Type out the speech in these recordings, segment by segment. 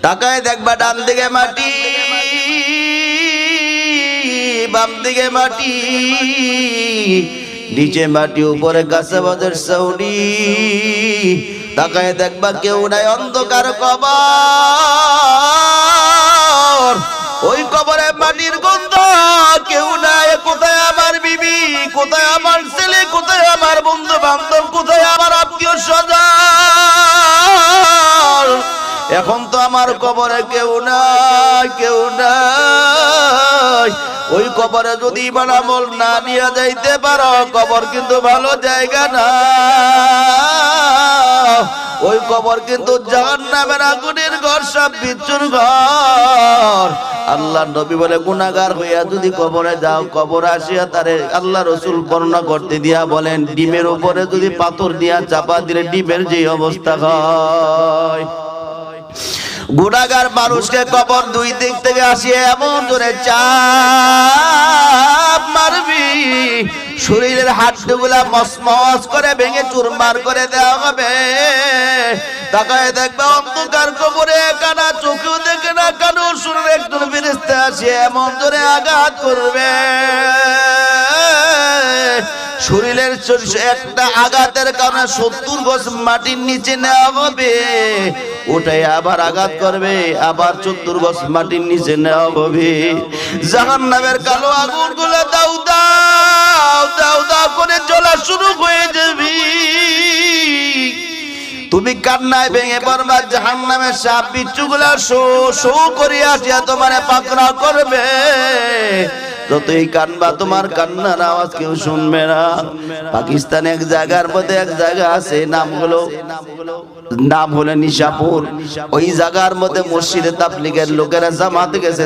তাকায় দেখবা ডান দিকে মাটি, বাম দিকে মাটি, নিচে মাটি, উপরে গাছে বাঁধের ছাউনি। তাকায় দেখবা কেউ নাই, অন্ধকার কবর। ওই কবরে মাটির গন্ধ, কেউ নাই। কোথায় আমার বিবি, কোথায় আমার ছেলে, কোথায় আমার বন্ধু বান্ধব, কোথায় আমার আত্মীয় স্বজন? এখন তো আমার কবরে কেউ নাই, কেউ নাই। ওই কবরে যদি ইমান আমল না নিয়ে যাইতে পারো, কবর কিন্তু ভালো জায়গা না। ওই কবর কিন্তু জাহান্নামের আগুনের ঘর, সব বিচ্ছুর ঘর। আল্লাহ নবী বলে, গুনাহগার হইয়া যদি কবরে যাও, কবর আসিয়া তারে আল্লাহ রসুল বর্ণনা করতে দিয়া বলেন, ডিমের উপরে যদি পাথর দিয়া চাপা দিলে ডিমের যে অবস্থা হয়। গুনাহগার মানুষকে কবর দুই দিক থেকে আসিয়া এমন জোরে চাপ মারবি, শরীরের হাড়গুলা মসমস করে ভেঙে চুরমার করে দেওয়া হবে। তাকায় দেখবে অন্ধকার কবরে কানা, চোখেও দেখে না, কানও শুনে, একজন ফেরেশতা আসিয়া এমন জোরে আঘাত করবে, শরীরের একটা আঘাতের কারণে 70 গজ মাটির নিচে নেওয়া হবে। ওটাই আবার আঘাত করবে, আবার 70 গজ মাটির নিচে নেওয়া হবে। জাহান্নামের কালো আগুন গুলো দাউ দাউ দাউ দাউ করে জ্বলা শুরু হয়ে যাবে। তুমি কান্নায় ভেঙে পড়বা, জাহান্নামের সাপ বিচ্ছুগুলা শো শো করে আসিয়া তোমারে পাকড়াও করবে। যতই কানবা, তোমার কান্নার আওয়াজ কেউ শুনবে না। পাকিস্তানে এক জায়গার মধ্যে এক জায়গা আছে, নাম হলো নিশাপুর। ওই জায়গার মধ্যে মসজিদে তাবলীগের লোকেরা জামাতে গেছে,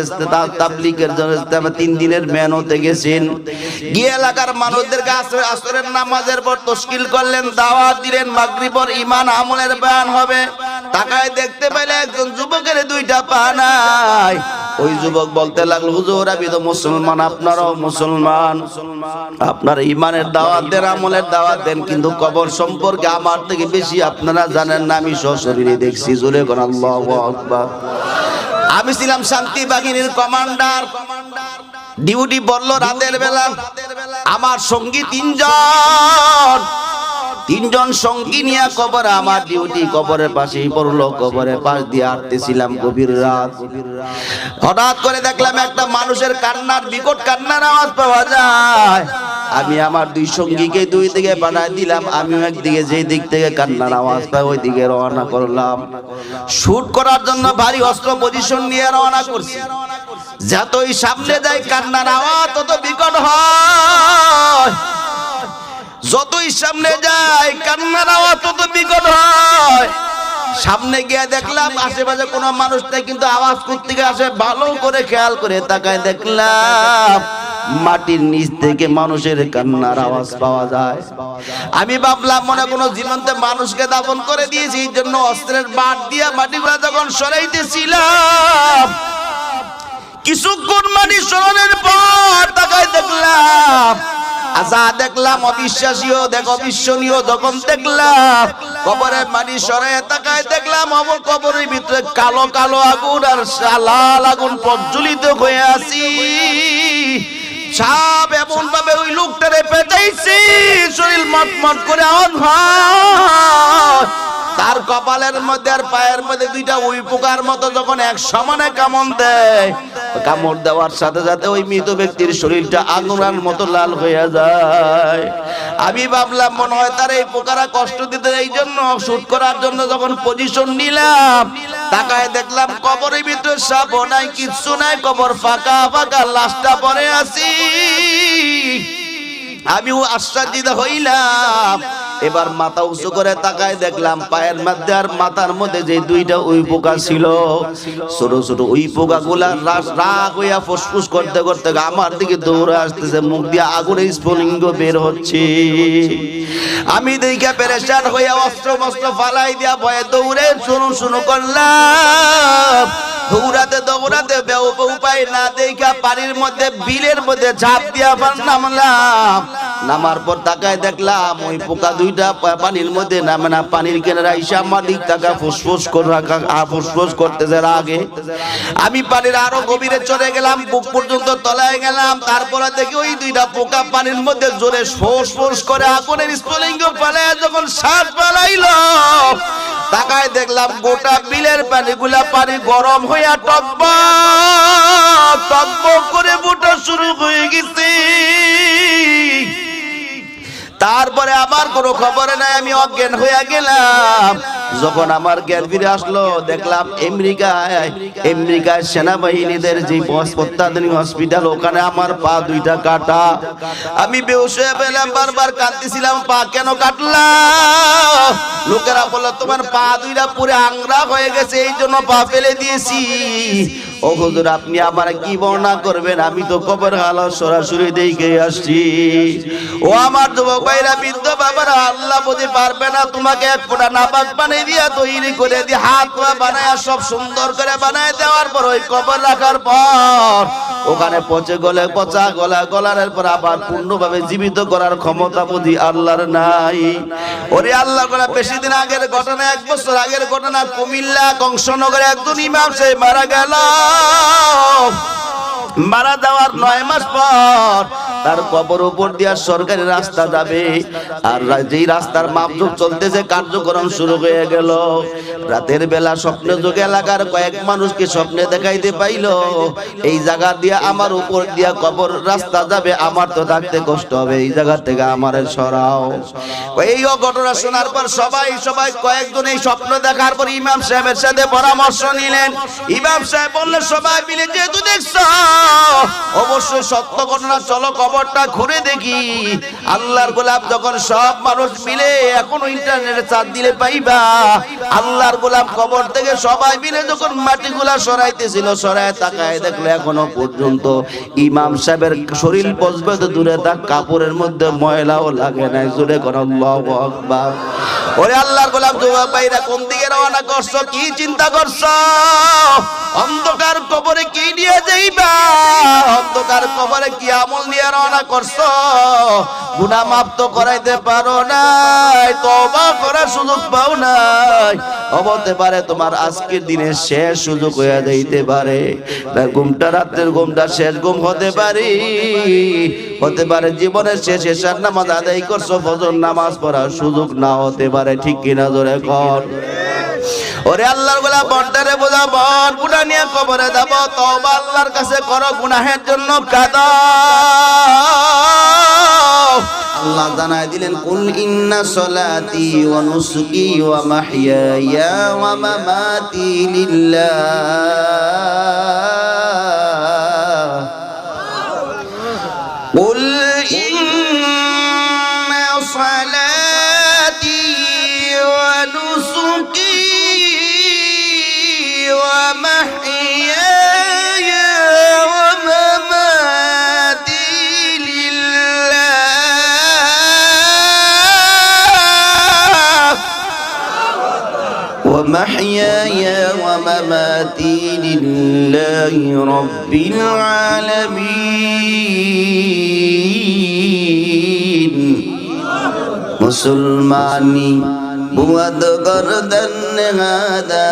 তাবলীগের জন্য 3 দিনের মেহনতে গেছেন। গিয়ে এলাকার মানুষদেরকে আসরের নামাজের পর তশকিল করলেন, দাওয়াত দিলেন, মাগরিবের ঈমান আমলের বয়ান হবে। তাকায় দেখতে পেলে একজন যুবকের 2টা পা নাই। ওই যুবক বলতে লাগলো, হুজুর আমি তো মুসলমান, আপনারাও মুসলমান, আপনারা ঈমানের দাওয়াত দেন, আমলের দাওয়াত দেন, কিন্তু কবর সম্পর্কে আমার থেকে বেশি আপনারা জানেন না। আমি সশরীরে দেখছি, জোরে কোন আল্লাহু আকবার। আমি ছিলাম শান্তি বাহিনীর কমান্ডার, ডিউটি বলল রাতের বেলা। আমার সঙ্গী 3জন সঙ্গী নিয়ে কবরে, আমার ডিউটি কবরের পাশেই পড়লো। কবরের পাশ দিয়ে হাঁটতেছিলাম গভীর রাত। হঠাৎ করে দেখলাম একটা মানুষের কান্নার, বিকট কান্নার আওয়াজ পাওয়া যায়। আমি আমার 2 সঙ্গীকে 2 দিকে পাঠাই দিলাম। আমিও একদিকে, যেই দিক থেকে কান্নার আওয়াজ পাই ওই দিকে রওনা করলাম। শুট করার জন্য ভারী অস্ত্র পজিশন নিয়ে রওনা করছি। যতই সামনে যাই কান্নার আওয়াজ তত বিকট হয়, যতই সামনে যায় কান্নার আওয়াজ তত বিকট হয়। সামনে গিয়ে দেখলাম আশেপাশে কোনো মানুষ নেই, কিন্তু আওয়াজ কোত্থেকে আসে ভালো করে খেয়াল করে তাকায় দেখলাম মাটির নিচ থেকে মানুষের কান্নার আওয়াজ পাওয়া যায়। আমি ভাবলাম মনে কোনো জীবন্ত মানুষকে দাফন করে দিয়েছি, এই জন্য অস্ত্রের বাট দিয়ে মাটিগুলা যখন সরাইতেছিলাম, কিছুক্ষণ মাটি সরানোর পর তাকায় দেখলাম, দেখলাম অবিশ্বাসীয় অবিশ্বনীয়। যখন দেখলাম কবরের মাটি সরাই তাকায় দেখলাম আমার কবরের ভিতরে কালো কালো আগুন আর লাল আগুন প্রজ্বলিত হয়ে আছি। সাপ এমন ভাবে ওই লোকটারে পেটাইছি, শরীর মটমট করে আওয়াজ হয়। তার কপালের মধ্যে আর পায়ের মধ্যে 2টা উই পোকার মতো যখন এক সমানে কামড় দেয়, কামড় দেওয়ার সাথে সাথে ওই মৃত ব্যক্তির শরীরটা আগুনের মতো লাল হয়ে যায়। আমি ভাবলাম মনে হয় তার এই পোকারা কষ্ট দিতে, এই জন্য শুট করার জন্য যখন পজিশন নিলাম, তাকায় দেখলাম কবরের ভিতরে সাপ নাই, কিচ্ছু নাই, কবর ফাঁকা ফাঁকা, লাশটা পড়ে আছি। আমিও আশ্চর্যিত হইলাম। এবার মাথা উঁচু করে তাকায় দেখলাম পায়ের মধ্যে আর মাথার মধ্যে যে 2টা উই পোকা ছিল, ছোট ছোট উই পোকা গুলা রাগ হইয়া ফুসফুস করতে করতে আমার দিকে দৌড়ে আসতেছে, মুখ দিয়ে আগুনের স্ফুলিঙ্গ বের হচ্ছে। আমি দেখে পেরেশান হইয়া অস্ত্র মস্ত্র ফালাই দিয়া ভয়ে দৌড়ে শুরু করলাম। দৌড়াতে দৌড়াতে উপায় না দেখা পানির মধ্যে, বিলের মধ্যে ঝাঁপ দিয়া নামলাম। নামার পর তাকায় দেখলাম ওই পোকা দুইটা পানির মধ্যে নামে না, পানির কিনারা ইসা আমার দিক তাকা ফুসফুস করতেছে আগে। আমি পানির আরো গভীরে চলে গেলাম, বুক পর্যন্ত তলায় গেলাম। তারপরে দেখি ওই দুইটা পোকা পানির মধ্যে জোরে ফোঁস করে আগুনের স্ফুলিঙ্গ পালায় যখন শ্বাস পালাইল, তাকায় দেখলাম গোটা বিলের পানিগুলা পানি গরম হইয়া টকবক করে ফুটা শুরু হয়ে গেছে। তারপরে আমার কোনো খবর নাই, আমি অজ্ঞান হয়ে গেলাম। যখন আমার জ্ঞান ফিরে আসলো দেখলাম আমেরিকায় সেনাবাহিনীদের যে অত্যাধুনিক হসপিটাল, ওখানে আমার পা দুইটা কাটা। আমি বেহুশ হয়ে পেলাম, বারবার কাঁদতেছিলাম, পা কেন কাটলা? লোকেরা বলল তোমার পা দুইটা পুরো আংরা হয়ে গেছে, এই জন্য পা ফেলে দিয়েছি। ও হুজুর, আপনি আমার কি বর্ণনা করবেন? আমি তো কবর হালত সরাসরি দেখে আসছি। ও আমার যুবক ভাইরা, বৃদ্ধ বাবারা, আল্লাহ বুঝি পারবে না তোমাকে এক ফোঁটা নাপাক পানি দিয়া তৈরি করে দিয়ে হাত পা বানায় সব সুন্দর করে বানায় দেওয়ার পর ওই কবর রাখার পর ওখানে পচা গলার পর আবার পূর্ণভাবে জীবিত করার ক্ষমতা বুঝি আল্লাহর নাই? ওরে আল্লাহ করা বেশি দিন আগের ঘটনা, 1 বছর আগের ঘটনা। কুমিল্লা কংসনগরে একজন ইমাম সাহেব মারা গেল। মারা যাওয়ার 9 মাস পর তার কবর উপর দিয়া সরকারি রাস্তা যাবে, আর যেই রাস্তার মাপজোক চলতেছে, কার্যক্রম শুরু হয়ে গেল। রাতের বেলা স্বপ্নে যোগে এলাকার কয়েক মানুষকে স্বপ্নে দেখাইতে পাইল এই জায়গা দিয়া আমার উপর দিয়া কবর রাস্তা যাবে, আমার তো থাকতে কষ্ট হবে, এই জায়গা থেকে আমারে সরাও। এই ঘটনা শোনার পর সবাই কয়েকজন এই স্বপ্ন দেখার পর ইমাম সাহেবের সাথে পরামর্শ নিলেন। ইমাম সাহেব বললেন, সবাই মিলে যেহেতু দেখছো অবশ্যই সত্য ঘটনা, চলো কবরটা ঘুরে দেখি। আল্লাহর গোলাপ যখন সব মানুষ মিলে, এখনো ইন্টারনেটে চাপ দিলে পাইবা, আল্লাহর গোলাপ কবর থেকে সবাই মিলে যখন মাটিগুলা সরাইতেছিল, সরায় তাকায় দেখলো এখনো পর্যন্ত ইমাম সাহেবের শরীর পর্যন্ত দূরে তার কাপড়ের মধ্যে ময়লাও লাগে নাই। জোরে কোন আল্লাহু আকবার। ওরে আল্লাহর গোলাপ যুবক ভাইরা, কোন দিকে রওনা করছো? কি চিন্তা করছো? অন্ধকার কবরে কি নিয়ে যাইবা? অন্ধকার কবরে কি আমল নিয়ে রওনা করছো? গুনাহ মাফ তো করাইতে পারো নাই, তওবা করার সুযোগ পাও নাই। হতে পারে তোমার আজকের দিনের শেষ সুযোগ হয়ে যাইতে পারে। ঘুমটা রাতের ঘুমটা শেষ ঘুম হতে পারে জীবনের শেষ এশার নামাজ আদায় করছো, ফজর নামাজ পড়ার সুযোগ না হতে পারে। ঠিক কিনা জোরে কর। ওরে আল্লাহর গোলাপ, বড়টারে বোঝা, বড় গুনাহ নিয়ে কবরে যাব, তওবা আল্লাহর কাছে করো, গুনাহের জন্য কাঁদো। আল্লাহ জানায় দিলেন, কুল ইন্না সলাতি ওয়া নুসুকি ওয়া মাহইয়ায়া ওয়া মামাতি লিল্লাহ। কুল ইন্না সলাতি ওয়া নুসুকি ومحياي ومماتي لله رب العالمين। মুসলমানি বুয়াদ গর্দন হাদা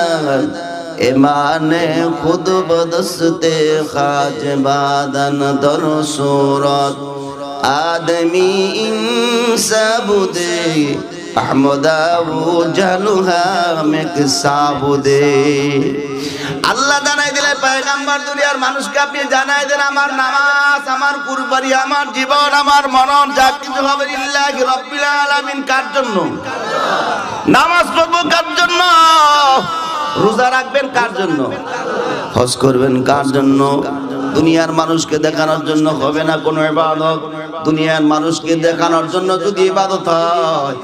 ইমানে খুদ বদস্তে খাজ বাদন দর সুরত আদমি ইনসাবুদে আহমদাবু জালুহা মেক সাবুদে। আল্লাহ জানাই দিলে পয়গম্বর দুনিয়ার মানুষকে আপনি জানাই দেন, আমার নামাজ, আমার কুরবানি, আমার জীবন, আমার মনন যা কিছু হবে লিল্লাহি রাব্বিল আলামিন। কার জন্য? নামাজ পড়বো কার জন্য? রোজা রাখবেন কার জন্য? হজ করবেন কার জন্য? দুনিয়ার মানুষকে দেখানোর জন্য হবে না কোনো ইবাদত। দুনিয়ার মানুষকে দেখানোর জন্য যদি ইবাদত হয়,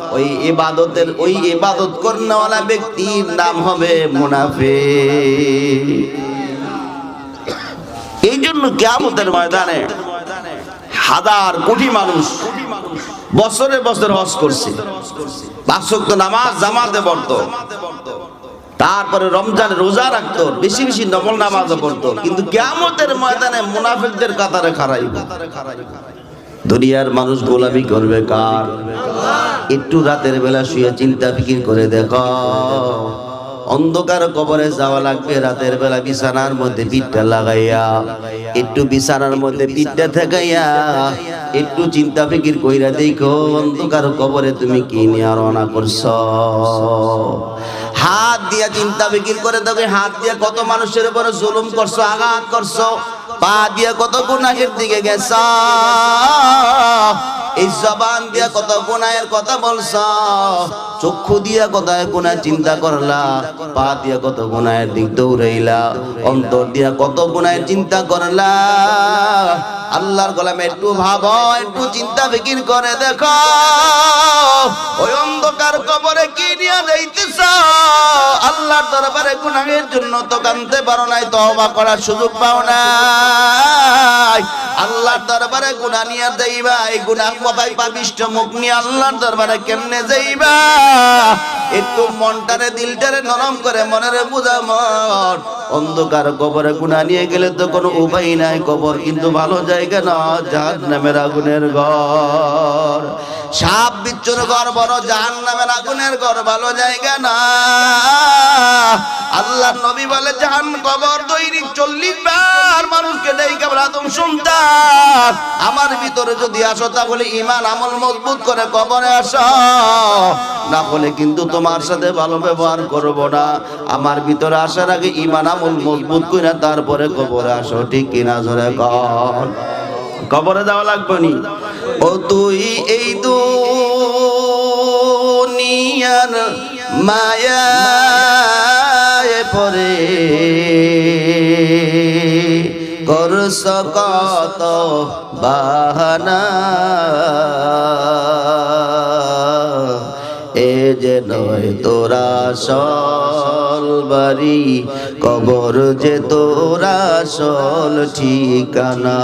ওই ইবাদত করনেওয়ালা ব্যক্তির নাম হবে মুনাফিক। এই জন্য কিয়ামতের ময়দানে হাজার কোটি মানুষ বছরে বছর হজ করছে, 5 ওয়াক্ত নামাজ জামাতে পড়তো, তারপরে রমজানে রোজা রাখতো, বেশি বেশি নফল নামাজও পড়তো, কিন্তু কিয়ামতের ময়দানে মুনাফিকদের কাতারে খাড়াইব। দুনিয়ার মানুষ গোলামি করবে কার? একটু রাতের বেলা শুয়ে চিন্তা ফিকির করে দেখো, অন্ধকার কবরে যাওয়া লাগবে রাতের বেলা বিছানার মধ্যে পিঠটা লাগাইয়া, একটু বিছানার মধ্যে পিঠটা ঠেকাইয়া একটু চিন্তা ফিকির কইরা দেখো অন্ধকার কবরে তুমি কি নিয়ে রওনা করছো। হাত দিয়া চিন্তা ফিকির করে দেখো, হাত দিয়া কত মানুষের উপরে জুলুম করছো, আঘাত করছো, পা দিয়া কত গুনাহের দিকে গেছ, এই জবান দিয়া কত গুনাহের কথা বলছ, চক্ষু দিয়া কত গুনাহ চিন্তা করলা, পা দিয়া কত গুনাহের দিক দৌড়াইলা, অন্তর দিয়া কত গুনাহের চিন্তা করলা। আল্লাহর গোলাম একটু ভাবো, একটু চিন্তা ফিকির করে দেখো, ওই অন্ধকার কবরে কি নিয়ে যাইতেছ? আল্লাহর দরবারে গুনাহের জন্য তো কাঁদতে পারো নাই, তওবা করার সুযোগ পাও নাই। আল্লাহর দরবারে গুনাহ নিয়ে যাইবা, এই গুনাহ পাপাই পাপিষ্ঠ মুখ নিয়ে আল্লাহর দরবারে কেমনে যাইবা? একটু মনটারে দিলটারে নরম করে মনেরে বুঝা মন, অন্ধকার কবরে গুনাহ নিয়ে গেলে তো কোনো উপায় নাই। কবর কিন্তু ভালো জায়গা না, জাহান্নামের আগুনের ঘর। সাপ বিচ্ছুর ঘর বড়, জাহান্নামের আগুনের ঘর ভালো জায়গা না। আল্লাহর নবী বলে কবর দৈনিক 40 বার মানুষকে ডাইকা বলে, আদম সন্তান আমার ভিতরে যদি আসো তাহলে ঈমান আমল মজবুত করে কবরে আসো, না হলে কিন্তু তোমার সাথে ভালো ব্যবহার করব না। আমার ভিতরে আসার আগে ঈমান আমল মজবুত করে তারপরে কবরে আসো, ঠিক কিনা জোরে কর। কবরে যাওয়া লাগবে নি? ও তুই এই দুনিয়ার মায়ায় পড়ে করছ কত বাহানা, এ যে নয় তোরা আসল বাড়ি, কবর যে তোরা আসল ঠিকানা।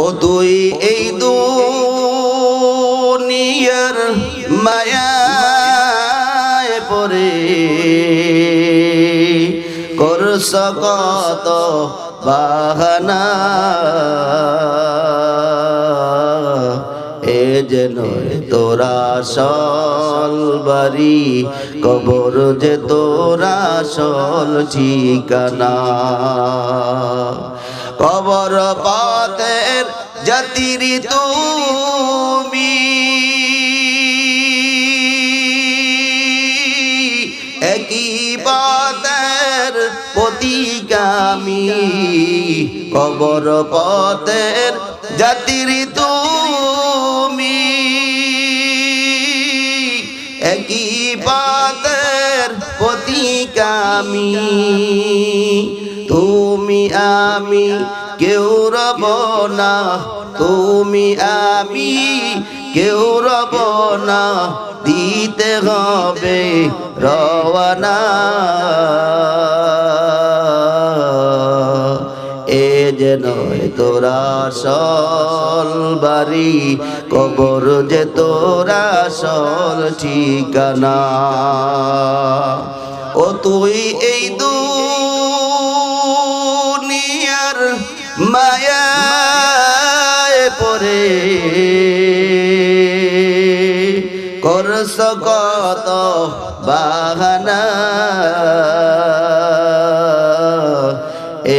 ও তুই এই দুনিয়ার মায়ায় পড়ে করছ কত বাহানা, এ যে নয় তোরা আসল বাড়ি, কবর যে তোরা আসল ঠিকানা। কবর পথের যাত্রী তুমি, একই পথের প্রতিগামী। কবর পথের যাত্রী তুমি, একই পথের প্রতিগামী। তুমি আমি কেউ রব না, তুমি আমি কেউ রব না, দিতে হবে রওয়ানা। এ যে নয় তোরা আসল বাড়ি, কবর যে তোরা আসল ঠিকানা। ও তুই এই দুনিয়ার মায়ায় পড়ে করছ কত বাহানা,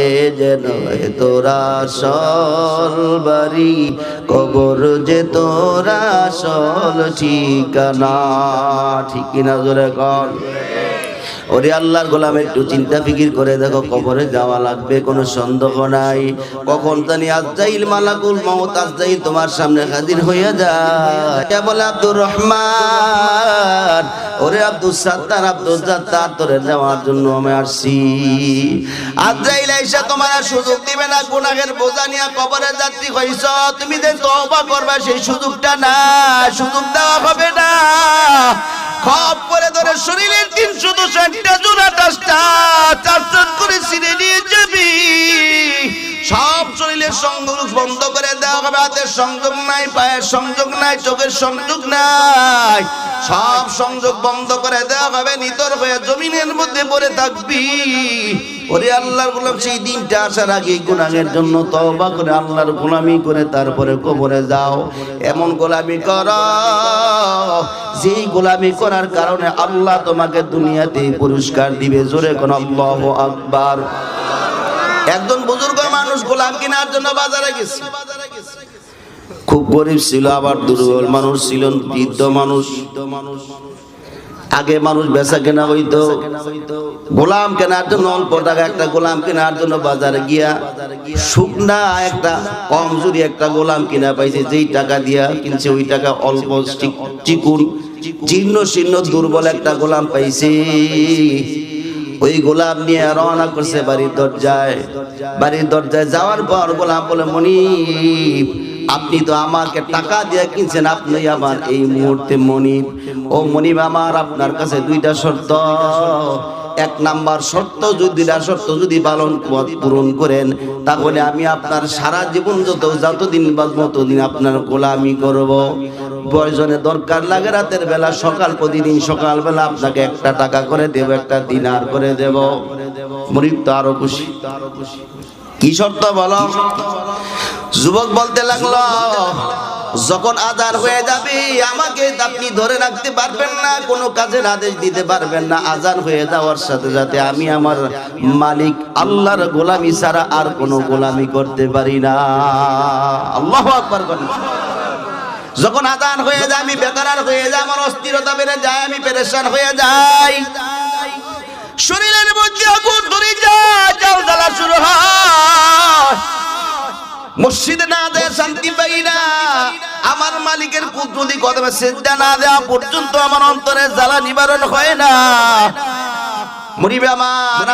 এ যে নয় তোরা আসল বাড়ি, কবর যে তোরা আসল ঠিকানা, ঠিক কিনা জোরে কর। ওরে আল্লাহর গোলাম একটু চিন্তা ফিকির করে দেখো, কবরে যাওয়া লাগবে, কোনো সন্দেহ নাই। কখন জানি আজরাইল মালাকুল মউত আজরাইল তোমার সামনে হাজির হইয়া যায়। কে বলে আব্দুর রহমান, ওরে আব্দুল সাত্তার, আব্দুল জাত্তার, তোরে নেওয়ার জন্য আমি আসছি। আজরাইল আইসা তোমার সুযোগ দিবে না, গুনাহের বোঝা নিয়ে কবরে যাত্রী হইছ, তুমি যে তওবা করবা সেই সুযোগটা না, সুযোগ দেওয়া হবে না। খপ করে ধরে শরীরের 360টা জোড়া টাসটা চার করে ছিঁড়ে নিয়ে যাবি। সব শরীরের সংযোগ বন্ধ করে দেওয়া হবে, হাতের সংযোগ নাই, পায়ের সংযোগ নাই, চোখের সংযোগ নাই, সব সংযোগ বন্ধ করে দেওয়া হবে। নিতর হয়ে জমিনের মধ্যে পড়ে থাকবি। ওরে আল্লাহর গোলাম, সেই দিনটা আসার আগে গুনাহের জন্য তওবা করে আল্লাহর গোলামি করে তারপরে কবরে যাও। এমন গোলামি করো যেই গোলামি করার কারণে আল্লাহ তোমাকে দুনিয়াতে পুরস্কার দিবে। জোরে কোন আল্লাহু আকবার। একজন বুজুর্গ মানুষ গোলাম কেনার জন্য বাজারে গেছে। খুব গরিব ছিল, আবার দুর্বল মানুষ ছিল, বৃদ্ধ মানুষ। আগে মানুষ বেচা কেনা হইতো, গোলাম কেনার জন্য অল্প টাকা একটা গোলাম কেনার জন্য বাজারে গিয়া শুকনা একটা কমজোরি একটা গোলাম কিনা পাইছে। যেই টাকা দিয়া কিনছে ওই টাকা অল্প চিকুন জীর্ণ শীর্ণ দুর্বল একটা গোলাম পাইছে। ওই গোলাম নিয়ে রওনা করছে বাড়ির দরজায়। বাড়ির দরজায় যাওয়ার পর গোলাম বলে, মনিব, আপনি তো আমাকে টাকা দিয়ে কিনছেন, আপনি আমার এই মুহূর্তে মনিব। ও মনিব আমার, আপনার কাছে দুইটা শর্ত। এক নাম্বার শর্ত, যদি পালন পূরণ করেন তাহলে আমি আপনার সারা জীবন যতদিন বাঁচব ততদিন আপনার গোলামি করব। প্রয়োজনে দরকার লাগে রাতের বেলা প্রতিদিন সকাল বেলা আপনাকে একটা টাকা করে দেব, একটা দিনার করে দেব। মনিব তো আরো খুশি। কি শর্ত বলো? যুবক বলতে লাগলো, যখন আযান হয়ে যাবে আমাকে আপনি ধরে রাখতে পারবেন না, কোনো কাজের আদেশ দিতে পারবেন না। আযান হয়ে যাওয়ার সাথে সাথে আমি আমার মালিক আল্লাহর গোলামি ছাড়া আর কোনো গোলামি করতে পারি না। আল্লাহু আকবার বলেন। যখন আযান হয়ে যায় আমি বেকার হয়ে যাই, আমার অস্থিরতা বেড়ে যায়, আমি পেরেশান হয়ে যাই, শরীরের মধ্যে আগুন ধরে যায়, জ্বালা শুরু হয়, মসজিদে না দেয় শান্তি পাই না। আমার মালিকের কুদরতি কদমে সিজদা না দেওয়া পর্যন্ত আমার অন্তরে জ্বালা নিবারণ হয় না। মনিব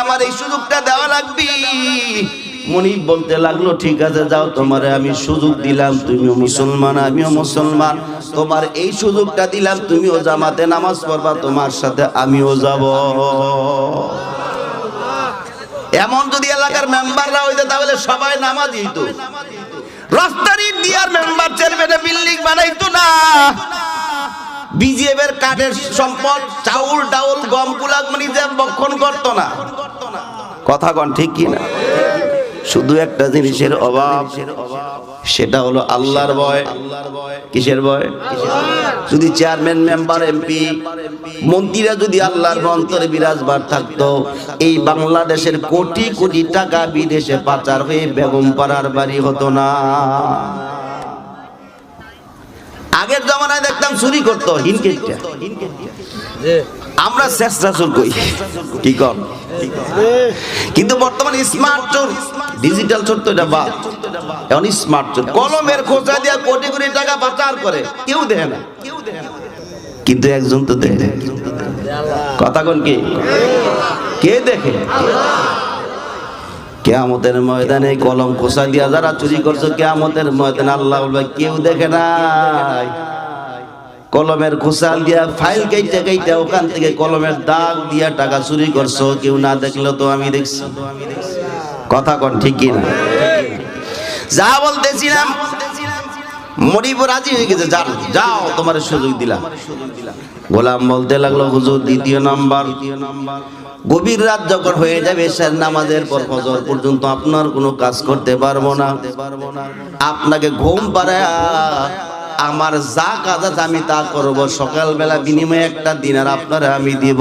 আমার এই সুযোগটা দেওয়া লাগবে। মনিব বলতে লাগলো, ঠিক আছে যাও, তোমারে আমি সুযোগ দিলাম, তুমিও মুসলমান আমিও মুসলমান, তোমার এই সুযোগটা দিলাম, তুমিও জামাতে নামাজ পড়বা, তোমার সাথে আমিও যাব। এমন যদি এলাকার মেম্বাররা হইতো তাহলে সবাই নামাজি হইতো। রাস্তার ইন্ডিয়ার মেম্বার চেয়ারম্যানে বিল্ডিং বানাইতো না। বিজেপির কাঠের সম্পদ চাউল ডাউল গম কুলাক নিজে বক্ষণ করতো না। কথা কন ঠিক কি না? শুধু একটা জিনিসের অভাব, সেটা হলো আল্লাহর ভয়। কিসের ভয়? যদি চেয়ারম্যান মেম্বার এমপি মন্ত্রীরা যদি আল্লাহর অন্তরে বিরাজমান থাকতো, এই বাংলাদেশের কোটি কোটি টাকা বিদেশে পাচার হয়ে বেগম পাড়ার বাড়ি হতো না। আগের জমানায় দেখতাম চুরি করতো হিনকেটটা, আমরা চেষ্টা চোর কই, কি কর? কিন্তু বর্তমানে স্মার্ট চোর, ডিজিটাল চোর তো এটা বাদ, এখন স্মার্ট চোর কলমের খোঁজা দিয়ে কোটি কোটি টাকা পাচার করে, কেউ দেখে না। কিন্তু একজন তো দেখে। কথা কোন কি? কে দেখে? কিয়ামতের ময়দানে কলম খোঁজা দিয়া যারা চুরি করছো, কিয়ামতের ময়দানে আল্লাহ বলবে কেউ দেখে নাই। কলমের খোঁচাল দিয়া ফাইল কেটে কেটে ওখান থেকে কলমের দাগ দিয়া টাকা চুরি করছো, কেউ না দেখলো তো আমি দেখছি। কথা কোন ঠিক কি না? যা বলতেছিলাম, মনিব রাজি হয়ে গেছে, যাও তোমার সুযোগ দিলাম। গোলাম বলতে লাগলো, হুজুর দ্বিতীয় নাম্বার, গভীর রাত যখন হয়ে যাবে এশার নামাজের পর ফজর পর্যন্ত আপনার কোনো কাজ করতে পারবো না। আপনাকে ঘুম পাড়ায় আমার যা কাজ আছে আমি তা করব, সকালবেলা বিনিময়ে একটা দিনার আপনারা আমি দিব।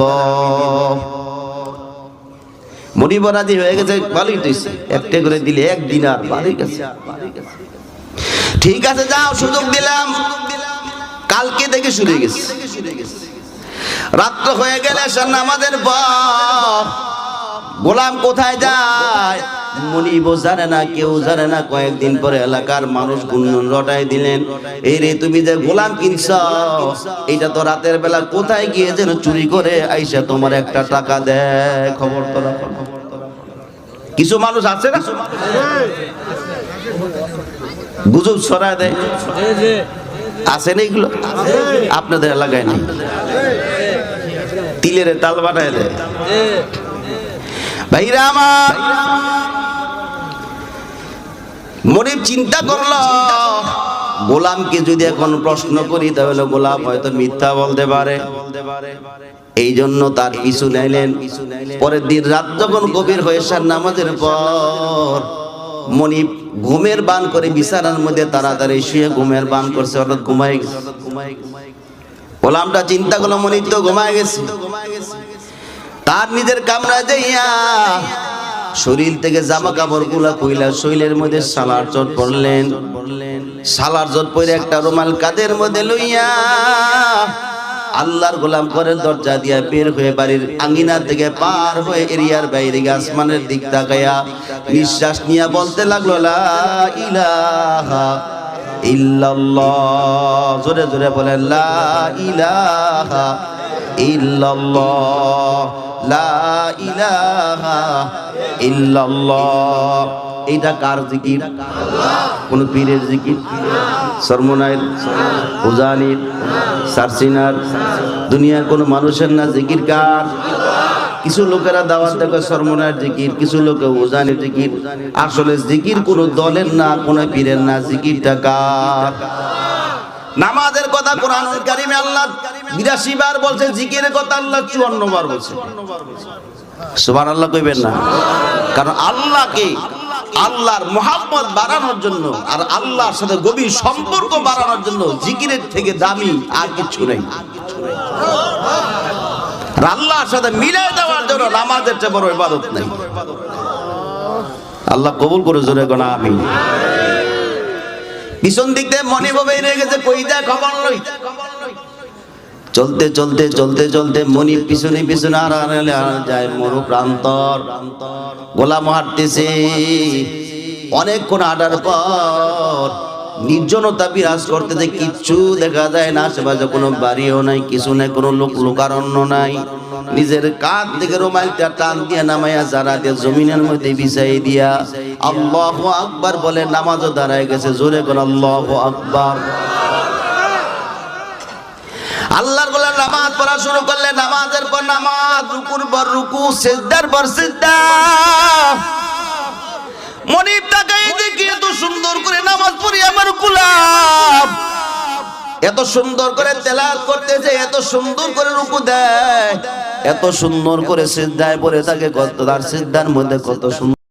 মনিব রাজি হয়ে গেছে, ভালোই হইছে, একটা করে দিলে এক দিনার বাড়ি গেছে। ঠিক আছে যাও, সুযোগ দিলাম। কালকে থেকে শুরু হয়ে গেছে। রাত্র হয়ে গেলে এশার নামাজের পর গোলাম কোথায় যায় মনিব জানে না, কেউ জানে না। কয়েকদিন পরে এলাকার মানুষ গুনগুন রটাই দিলেন, এই রে তুমি যে গোলাম কিনছ, এইটা তো রাতের বেলা কোথায় গিয়ে যেন চুরি করে আইসা তোমার একটা টাকা দেয়, খবর তো রাখো। কিছু মানুষ আছে না গুজব ছড়ায় দেয়, আছে না এগুলো? আপনাদের এলাকায় নেই? তিলের তাল বাটায় দেয়। ভাইরা আমার, মনিব চিন্তা করলো, গোলামকে যদি এখন প্রশ্ন করি তাহলে গোলাম হয়তো মিথ্যা বলতে পারে। এই জন্য তার পিছু নাইলেন। পরের দিন রাত যখন গভীর হয়ে এশার নামাজের পর মনিব ঘুমের বান করে বিছানার মধ্যে তাড়াতাড়ি শুয়ে ঘুমের বান করছে, অর্থাৎ ঘুমায় গেছে। গোলামটা চিন্তা করলো মনিব তো ঘুমায় গেছে। তার নিজের কামরায় যাইয়া শরীর থেকে জামা কাপড় গুলা কইলা শরীরের মধ্যে সালার চট পড়লেন। সালার চট পরে একটা রুমাল কাঁধের মধ্যে লইয়া আল্লাহর গোলাম ঘরের দরজা দিয়া বের হয়ে বাড়ির আঙ্গিনা থেকে পার হয়ে এরিয়ার বাইরে আসমানের দিক তাকায়া নিঃশ্বাস নিয়ে বলতে লাগলো, লা ইলাহা ইল্লাল্লাহ। জোরে জোরে বলেন, লা ইলাহা ইল্লাল্লাহ, লা ইলাহা ইল্লাল্লাহ। এইটা কার জিকির? কোন পীরের জিকির? সরমনাইর, উজানির, সারসিনার, দুনিয়ার কোন মানুষের না। জিকির কার? কিছু লোকেরা দাওয়াত দেখে সরমনাইর জিকির, কিছু লোকে উজানির জিকির। আসলে জিকির কোন দলের না, কোন পীরের না। জিকিরটা কার? নামাজের কথা কোরআনুল কারীমে আল্লাহ ৮২ বার বলছে, জিকিরের কথা আল্লাহ ৫৪ বার বলছে। সুবহানাল্লাহ কইবেন না? কারণ আল্লাহকে, আল্লাহর মুহাব্বত বাড়ানোর জন্য আর আল্লাহর সাথে গভীর সম্পর্ক বাড়ানোর জন্য জিকিরের থেকে দামি আর কিছু নেই। আর আল্লাহর সাথে মিলাই দেওয়ার জন্য নামাজের চেয়ে বড় ইবাদত নেই। আল্লাহ কবুল করে, জোরে কোন আমিন। পিছন দিক থেকে মনে ভাবে রয়ে গেছে, কই যায় খবর লই। চলতে চলতে চলতে চলতে মনি পিছনে পিছনে আর যায় মরু প্রান্তর। গোলাম হাঁটতেছে। অনেকক্ষণ হাঁটার পর নির্জনতা বিরাজ করতেছে, কিচ্ছু দেখা যায় না। আশেপাশে কোনো বাড়িও নাই, কিছু নাই, কোনো লোকারণ্য নাই। নিজের কাঁধ থেকে রুমালটা টান দিয়া নামাইয়া যারা দিয়ে জমিনের মধ্যে বিছাই দিয়া আল্লাহু আকবার বলে নামাজও দাঁড়ায় গেছে। জোরে কোন আল্লাহু আকবার। আল্লাহর গোলাম নামাজ পড়া শুরু করলে, নামাজের পর নামাজ, রুকুর পর রুকু, সিজদার পর সিজদা। মনিব তাকাই দেখি এত সুন্দর করে নামাজ পড়ি আমার গোলাম, এত সুন্দর করে তেলাওয়াত করতেছে, এত সুন্দর করে রুকু দেয়, এত সুন্দর করে সিজদায় পড়ে থাকে। কত তার সিজদার মধ্যে কত সুন্দর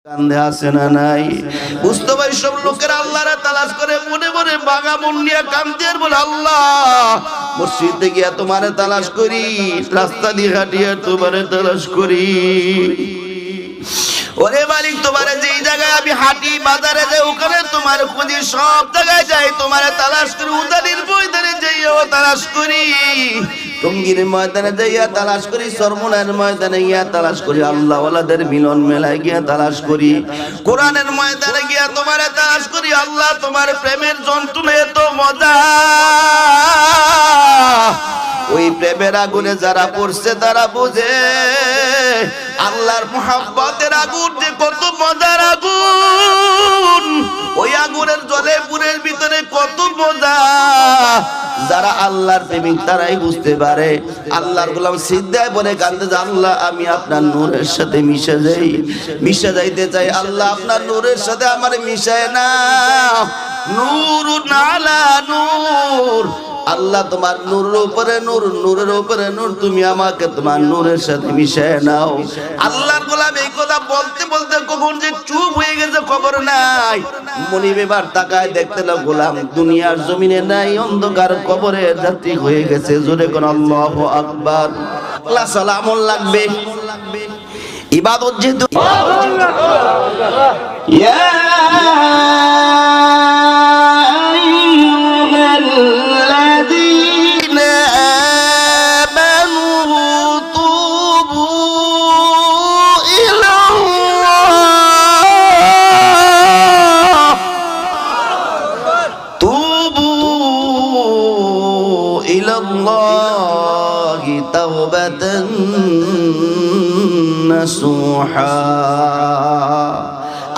কান্দে আসে না নাই? বুঝতে পারি সব লোকেরা আল্লাহরে তালাশ করে মনে মনে বাগা মন নিয়ে কান্দে আর বলে আল্লাহ মসজিদে গিয়া তোমারে তালাশ করি, রাস্তা দিয়ে হাঁটিয়া তোমারে তালাশ করি। ওরে মালিক তোমারে যেই জায়গায় আমি হাঁটি, বাজারে যাই, ওখানে তোমার খুঁজি, সব জায়গায় যাই তোমারে তালাশ করি। উদানির ময়দানে যাইয়াও তালাশ করি, টঙ্গীর ময়দানে যাইয়া তালাশ করি, সরমুনার ময়দানে গিয়া তালাশ করি, আল্লাহ ওয়ালাদের মিলন মেলায় গিয়া তালাশ করি, কোরআনের ময়দানে গিয়া তোমারে তালাশ করি। আল্লাহ তোমার প্রেমের যন্ত্রণা এত মজা, ওই প্রেমের আগুনে যারা পড়ছে তারা বুঝে আল্লাহর মুহাব্বতের আগুন যে কত মজার আগুন, ওই আগুনের জলে পুরের ভিতরে কত মজা। যারা আল্লাহর প্রেমিক তারাই বুঝতে পারে। আল্লাহর গোলাম সিদ্ধায় বলে কান্দে যে আল্লাহ আমি আপনার নূরের সাথে মিশে যাই, মিশে যাইতে চাই, আল্লাহ আপনার নূরের সাথে আমার মিশায় না। নূরুন আলা নূর, আল্লাহ তোমার নূরের উপরে নূর, নূরের উপরে নূর, তুমি আমাকে তোমার নূরের সাথে মিশায় নাও। আল্লাহর গোলাম এই কথা বলতে বলতে কখন যে চুপ হয়ে গেছে খবর নাই। মনিব এবার তাকায় দেখতে না গোলাম দুনিয়ার জমিনে নাই, অন্ধকার কবরে যাত্রী হয়ে গেছে। জোরে কোন আল্লাহু আকবার। আল্লাহ সালামুন লাগবে ইবাদত যেহেতু ইয়া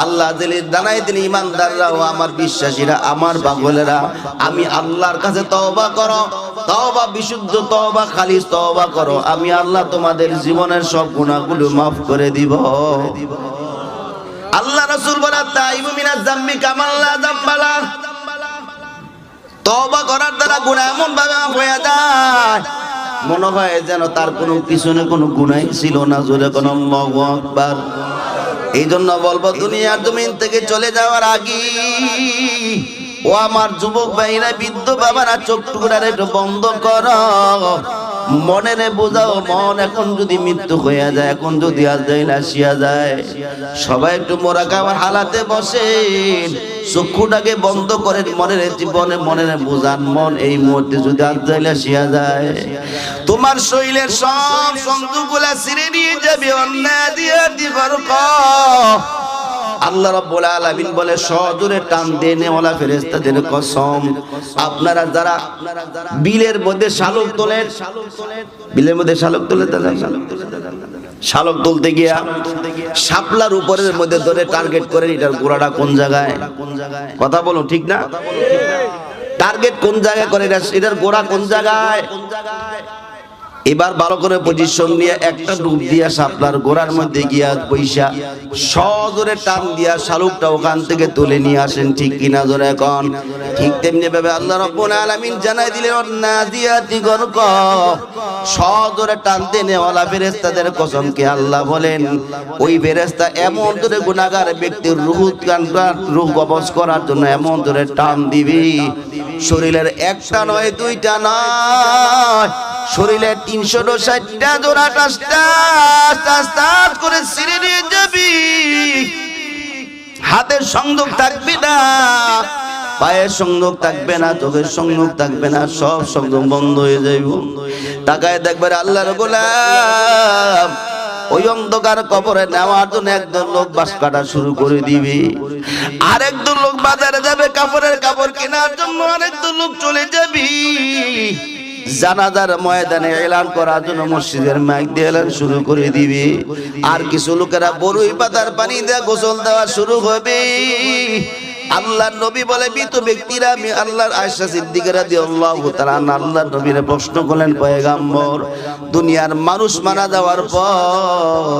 আল্লাহ দিলের দানাই দিলে ইমানদাররা ও আমার বিশ্বাসীরা, আমার পাগলেরা, আমি আল্লাহর কাছে তওবা করো, তওবা বিশুদ্ধ তওবা, খালিস তওবা করো, আমি আল্লাহ তোমাদের জীবনের সব গুনাহগুলো মাফ করে দিব। আল্লাহ রাসূল বলেন তাইবু মিনাজ যামবি কামাল লা যামবালা, তওবা করার দ্বারা গুনাহ এমন ভাবে মাফ হয়ে যায় মনে হয় যেন তার কোনো পিছনে কোনো গুনাহ ছিল না। জোরে কোন আল্লাহু আকবার। এই জন্য বলবো দুনিয়ার জমিন থেকে চলে যাওয়ার আগে ও আমার যুবক ভাইরা, বৃদ্ধ বাবারা, চোখ টুকরার একটু বন্ধ করো, মনে বোঝাও মন এখন যদি মৃত্যু হয়ে যায়, এখন যদি আজরাইল আসিয়া যায়, সবাই একটু মোরাকাবার হালাতে বসেন, চক্ষুটাকে বন্ধ করেন, মনের জীবনে মনের বোঝান মন এই মুহূর্তে যদি আজরাইল আসিয়া যায় তোমার শরীরের সব সংযোগগুলা ছিঁড়ে নিয়ে যাবে অন্যায় দিয়ে দিগর্ক। আল্লাহ রাব্বুল আলামিন বলে সজোরে টান দিয়ে নেওয়ালা ফেরেশতাদের কসম, আপনারা যারা বিলের মধ্যে শালক তোলেন, বিলের মধ্যে শালক তোলে, শালক তুলতে গিয়া শাপলার উপরের মধ্যে ধরে টার্গেট করেন এটার গোড়াটা কোন জায়গায়, কথা বলুন ঠিক না? টার্গেট কোন জায়গায় করে, এটার গোড়া কোন জায়গায়? এবার ভালো করে পজিশন নিয়ে একটা ডুব দিয়া শাপলার গোড়ার মধ্যে গিয়া পয়সা সজোরে টান দিয়া শালুকটা ওখান থেকে তুলে নিয়ে আসেন, ঠিক কিনা জোরে এখন? ঠিক তেমনি ভাবে আল্লাহ রাব্বুল আলামিন জানাই দিলেন নাজিয়াতি গরক, সজোরে টানতে নেওয়ালা ফেরেশতাদের কসম কে আল্লাহ বলেন ওই ফেরেশতা এমন ধরে গুনাহগার ব্যক্তির রূহ কবজ করার জন্য এমন ধরে টান দিবি, শরীরের একটা নয় দুইটা নয়, শরীরে 360টা জোড়া টাস করে ছিঁড়ে নিয়ে যাবি। হাতের সংযোগ থাকবে না, পায়ের সংযোগ থাকবে না, চোখের সংযোগ থাকবে না, সব সংযোগ বন্ধ হয়ে যাইব। তাকায় দেখবার আল্লাহর গোলাম ওই অন্ধকার কবরে নেওয়ার জন্য একজন লোক বাঁশ কাটা শুরু করে দিবে, আরেকজন লোক বাজারে যাবে কাপড়ের কাপড় কেনার জন্য, আরেকজন লোক চলে যাবি জানাজার ময়দানে এলান করার জন্য মসজিদের মাইক দিয়ে এলান শুরু করে দিবে, আর কিছু লোকেরা বরুই পাতার পানি দিয়ে গোসল দেওয়া শুরু হবে। আল্লাহর নবী বলে মৃত ব্যক্তিরা, আমি আল্লাহর আয়েশা সিদ্দিকা রাদিয়াল্লাহু তাআলা আল্লাহর নবীরে প্রশ্ন করলেন পয়গম্বর দুনিয়ার মানুষ মারা যাওয়ার পর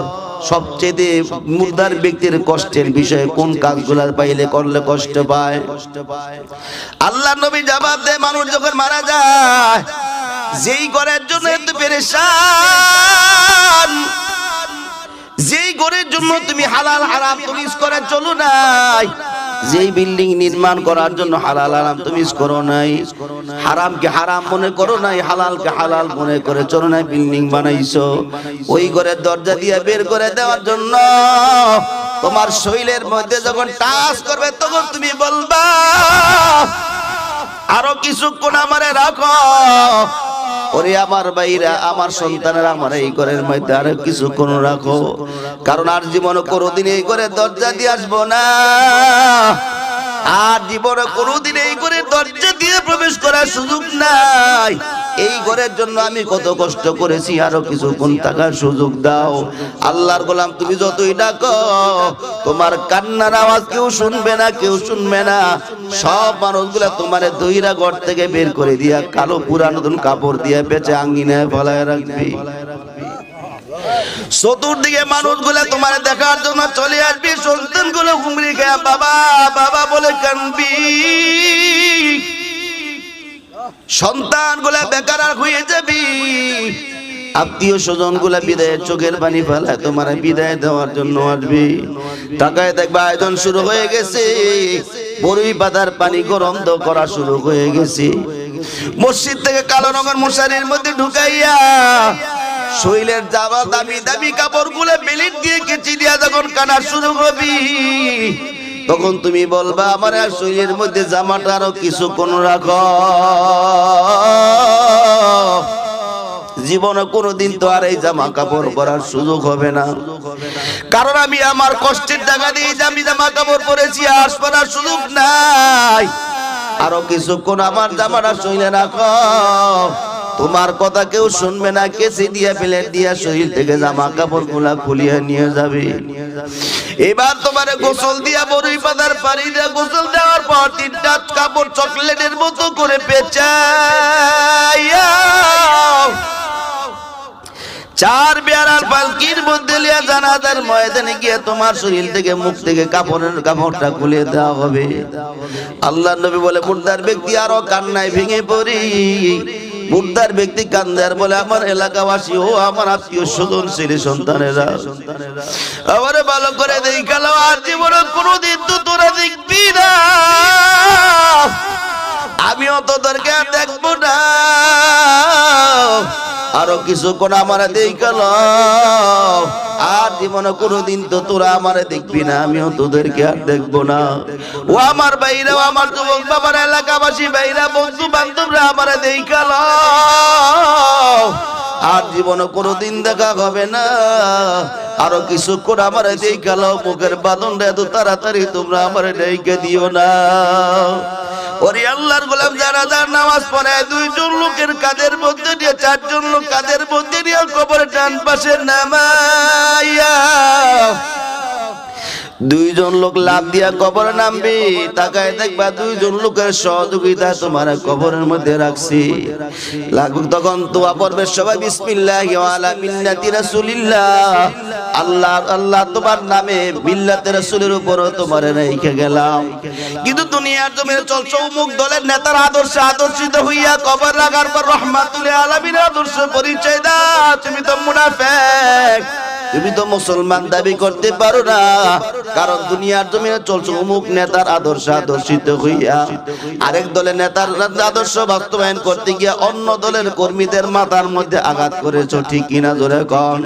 সবচেয়ে মুর্দার ব্যক্তির কষ্টের বিষয় কোন কাজগুলো পাইলে করলে কষ্ট পায়? আল্লাহর নবী জবাব দেয় মানুষ যখন মারা যায় যেই করার জন্য এত পেরেশান, যেই ঘরের জন্য তুমি হালাল হারাম তুমি করে চলো নাই, যেই বিল্ডিং নির্মাণ করার জন্য হালাল হারাম তুমি করো নাই, হারামকে হারাম মনে করো নাই, হালালকে হালাল মনে করে চলো নাই, বিল্ডিং বানাইছো, ওই ঘরের দরজা দিয়ে বের করে দেওয়ার জন্য তোমার শরীরের মধ্যে যখন টাচ করবে তখন তুমি বলবা আরো কিছুক্ষণ আমারে রাখো। ওরে আমার ভাইরা, আমার সন্তানেরা, আমার এই ঘরের মধ্যে আরো কিছুক্ষণ রাখো, কারণ আর জীবনে কোনোদিন এই ঘরের দরজা দিয়ে আসবো না, আর জীবনে কোনোদিন এই ঘরের দরজা দিয়ে প্রবেশ করার সুযোগ নাই। এই ঘরের জন্য আমি কত কষ্ট করেছি, আরো কিছুক্ষণ থাকার সুযোগ দাও। আল্লাহর গোলাম তুমি যতই ডাকো তোমার কান্নার আওয়াজ কেউ শুনবে না, কেউ শুনবে না। সব মানুষগুলা তোমারে দইরা ঘর থেকে বের করে দিয়া কালো পুরান নতুন কাপড় দিয়ে বেঁচে আঙ্গিনায় ফলায় রাখবি। চতুর্দিকে মানুষগুলা তোমার দেখার জন্য চলে আসবি, সন্তানগুলো হুমড়ি খেয়ে বাবা বাবা বলে কাঁদবি, সন্তানগুলা বেকার হয়ে যাবি। আত্মীয় স্বজন গুলা বিদায়ের চোখের পানি ফেলায় তোমার বিদায় দেওয়ার জন্য আসবি। টাকায় দেখবা আয়োজন শুরু হয়ে গেছে, বড়ই পাতার পানি গরম করা শুরু হয়ে গেছে। মসজিদ থেকে কালো রঙের মশারির মধ্যে ঢুকাইয়া শরীরের জামা দামি দামি কাপড় গুলো বেলিট দিয়ে কেচি দিয়া যখন কাটা শুরু করবি তখন তুমি বলবা আমার আর শরীরের মধ্যে জামাটা আরো কিছুক্ষণ রাখো। জীবনে কোনোদিন তো আর এই জামা কাপড় পরার সুযোগ হবে না, কারণ আমি আমার কষ্টের টাকা দিয়ে আমি জামা কাপড় পরেছি, আর পরার সুযোগ নাই। আরো কিছুক্ষণ আমার জামাটা শরীরে রাখো, তোমার কথা কেউ শুনবে না, কেসি দিয়া প্লেট দিয়া শরীর থেকে জামা কাপড় গুলা খুলিয়ে নিয়ে যাবে। এবার তোমারে গোসল দিয়া বড়ই পাতার পানি দিয়া গোসল দেওয়ার পর তিনটা কাপড় চকলেটের মতো করে পেঁচাইয়া চার বেড়ার পালকির মধ্যে লিয়া জানাজার ময়দানে গিয়ে তোমার শরীর থেকে মুখ থেকে কাপড়টা খুলে দেওয়া হবে। আল্লাহ নবী বলে মুর্দার ব্যক্তি আরো কান্নায় ভেঙে পড়ি, মুর্দার ব্যক্তি কান্দে আর বলে আমার এলাকাবাসী ও আমার আত্মীয় স্বজন ছেলে সন্তানেরা আমারে ভালো করে দেখালো, আর জীবনে কোনোদিন তো তোরা দেখবি না, আমিও তোদেরকে দেখবো না। আরো কিছুক্ষণ আমারে দেখালো, আর জীবনে কোনোদিন তো তোরা আমারে দেখবি না, আমিও তোদেরকে আর দেখবো না। ও আমার ভাইরা, আমার যুবক বাবার এলাকাবাসী ভাইরা, বন্ধু বান্ধবরা আমারে দেখালো, আর জীবনে কোনোদিন দেখা হবে না। আরো কিছুক্ষণ আমারে দেখালো, মুখের বাঁধনটা এত তাড়াতাড়ি তোমরা আমারে ডেকে দিও না। ওরে আল্লাহর গোলাম, যারা যার নামাজ পড়ে দুইজন লোকের কাঁধের মধ্যে দিয়ে, চারজন লোক কাঁধের মধ্যে দিয়ে কবরের ডান পাশে নামাইয়া দুইজন লোক লাভ দিয়া কবরে নামবে, তাকায় দেখবা দুইজন লোকের সহযোগিতা তোমার কবরের মধ্যে রাখছি। লাগবে তখন দোয়া পড়বে সবাই বিসমিল্লাহি ওয়া আলা মিল্লাতি রাসূলিল্লাহ, আল্লাহ আল্লাহ তোমার নামে মিল্লাতে রাসূলের উপর তোমার রেখে গেলাম। কিন্তু দুনিয়ার জমিনে চলছে অমুক দলের নেতার আদর্শে আদর্শিত হইয়া কবর রাখার পর রহমাতুল আলামিন আদর্শ পরিচয় দাও, তুমি তো মুনাফিক, তুমি তো মুসলমান দাবি করতে পারো না, কারণ দুনিয়ার জমিনে চলছে অমুক নেতার আদর্শ আদর্শিত হইয়া আরেক দলের নেতার আদর্শ বাস্তবায়ন করতে গিয়া অন্য দলের কর্মীদের মাথার মধ্যে আঘাত করেছো, ঠিক কিনা জোরে কন।